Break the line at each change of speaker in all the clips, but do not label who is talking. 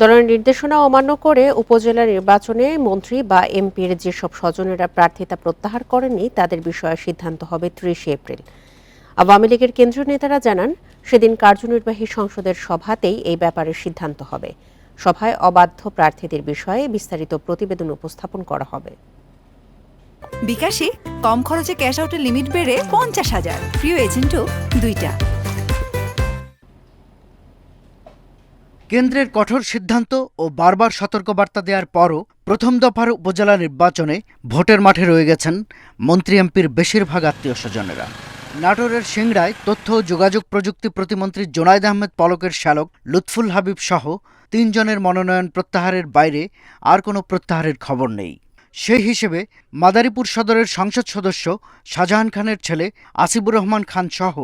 দলের নির্দেশনা অমান্য করে উপজেলা নির্বাচনে মন্ত্রী বা এমপির যেসব স্বজনেরা প্রার্থিতা প্রত্যাহার করেননি তাদের বিষয়ে সিদ্ধান্ত হবে ৩০ এপ্রিল। আওয়ামী লীগের কেন্দ্রীয় নেতারা জানান, সেদিন কার্যনির্বাহী সংসদের সভাতেই এই ব্যাপারে সিদ্ধান্ত হবে। সভায় অবাধ্য প্রার্থীদের বিষয়ে বিস্তারিত প্রতিবেদন উপস্থাপন করা হবে।
বিকাশে কম খরচে ক্যাশ আউটের লিমিট বেড়ে ৫০,০০০, প্রিয় এজেন্টও ২টা।
কেন্দ্রের কঠোর সিদ্ধান্ত ও বারবার সতর্কবার্তা দেওয়ার পরও প্রথম দফার উপজেলা নির্বাচনে ভোটের মাঠে রয়ে গেছেন মন্ত্রী এমপির বেশিরভাগ আত্মীয় স্বজনেরা। নাটোরের সিংড়ায় তথ্য ও যোগাযোগ প্রযুক্তি প্রতিমন্ত্রী জোনায়েদ আহমেদ পলকের শ্যালক লুৎফুল হাবিব সহ ৩ জনের মনোনয়ন প্রত্যাহারের বাইরে আর কোনো প্রত্যাহারের খবর নেই। সেই হিসেবে মাদারীপুর সদরের সংসদ সদস্য শাহজাহান খানের ছেলে আসিবুর রহমান খান সহ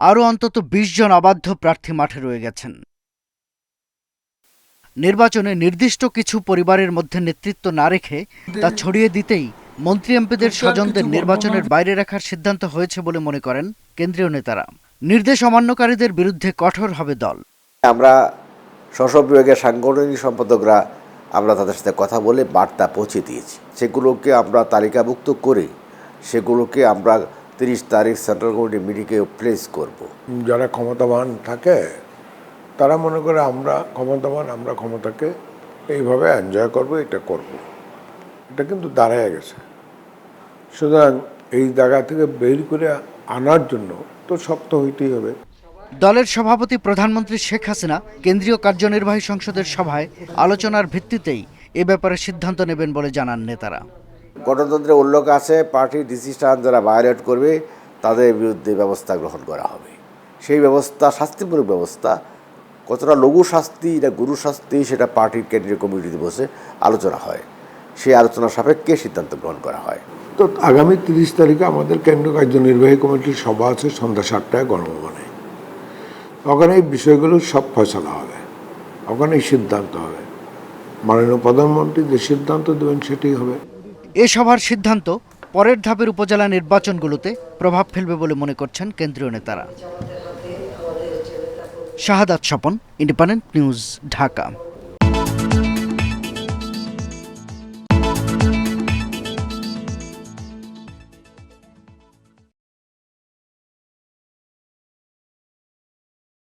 আরও অন্তত ২০ জন অবাধ্য প্রার্থী মাঠে রয়ে গেছেন। নির্বাচনে নির্দিষ্ট কিছু পরিবারের মধ্যে নেতৃত্ব না রেখে তা ছড়িয়ে দিতেই মন্ত্রী এমপিদের স্বজনদের নির্বাচনের বাইরে রাখার সিদ্ধান্ত হয়েছে বলে মনে করেন কেন্দ্রীয় নেতারা। নির্দেশ অমান্যকারীদের বিরুদ্ধে কঠোর হবে দল।
আমরা স্ব বিভাগের সাংগঠনিক সম্পাদকরা আমরা তাদের সাথে কথা বলে বার্তা পৌঁছে দিয়েছি। সেগুলোকে আমরা তালিকাভুক্ত করে সেগুলোকে আমরা ৩০ তারিখ সেন্ট্রাল কমিটি মিটিংয়ে প্লেস করব।
যারা ক্ষমতাবান থাকে তারা মনে করে আমরা ক্ষমতাবান, আমরা ক্ষমতাকে এইভাবে এনজয় করব, এটা করব। এটা কিন্তু দাঁড়ায় গেছে। সুতরাং এই জায়গা থেকে বের করে আনার জন্য তো শক্ত হইতেই হবে।
দলের সভাপতি প্রধানমন্ত্রী শেখ হাসিনা কেন্দ্রীয় কার্যনির্বাহী সংসদের সভায় আলোচনার ভিত্তিতেই এ ব্যাপারে সিদ্ধান্ত নেবেন বলে জানান নেতারা।
গণতন্ত্রের উল্লেখ আছে, পার্টির ডিসিশন যারা ভায়োলেট করবে তাদের বিরুদ্ধে ব্যবস্থা গ্রহণ করা হবে। সেই ব্যবস্থা শাস্তিমূলক ব্যবস্থা, কতটা লঘু শাস্তি না গুরু শাস্তি, সেটা পার্টির কেন্দ্রীয় কমিটিতে বসে আলোচনা হয়। সেই আলোচনা সাপেক্ষে সিদ্ধান্ত গ্রহণ করা হয়।
তো আগামী ৩০ তারিখে আমাদের কেন্দ্রীয় কার্যনির্বাহী কমিটির সভা আছে সন্ধ্যা ৭টায় গণভবনে। ওখানে এই বিষয়গুলো সব ফয়সালা হবে, ওখানেই সিদ্ধান্ত হবে। মাননীয় প্রধানমন্ত্রী যে সিদ্ধান্ত দেবেন সেটাই হবে।
এ সভার সিদ্ধান্ত পরের ধাপের উপজেলা নির্বাচনগুলোতে প্রভাব ফেলবে বলে মনে করছেন কেন্দ্রীয় নেতারা। শাহাদাত স্বপন, ইন্ডিপেন্ডেন্ট নিউজ, ঢাকা।